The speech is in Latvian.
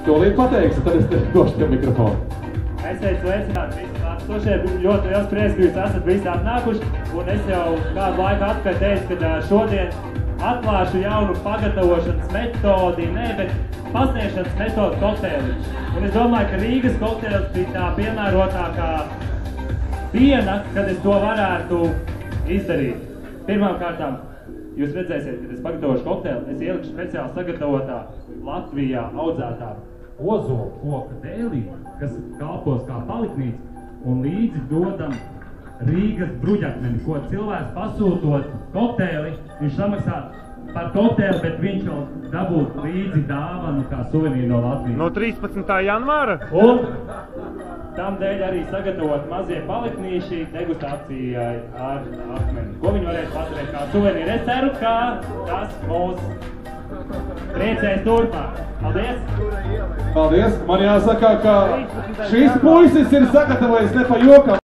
Tūlīt pateiksi, tad es tevi došu pie mikrofonu. Esiet sveicināti visi klātesošie, ļoti liels prieks, ka jūs esat visi atnākuši, un es jau kādu laiku atpakaļ teicu, ka šodien atklāšu jaunu pagatavošanas metodi, bet pasniegšanas metodu kokteili. Un es domāju, ka Rīgas kokteils bija tā piemērotākā diena, kad es to varētu izdarīt. Pirmām kārtām, jūs redzēsiet, kad es pagatavošu kokteili, es ielikšu speciāli sagatavotā Latvijā audzētā ozolu koka dēlī, kas kalpos kā paliknīca, un līdzi dodam Rīgas bruģakmeni, ko cilvēks pasūtot kokteili, viņš samaksā par kokteili, bet viņš jau dabūt līdzi dāvanu kā suvenīru no Latvijas. No 13. janvāra? Un tam dēļ arī sagatavot mazie paliknīši degustācijai ar akmeni, ko viņi varēs paturēt kā suvenīru. Es ceru, ka tas mūs priecēs turpmāk. Paldies! Paldies! Man jāsaka, ka šīs puisis ir sagatavojis ne pa jokam.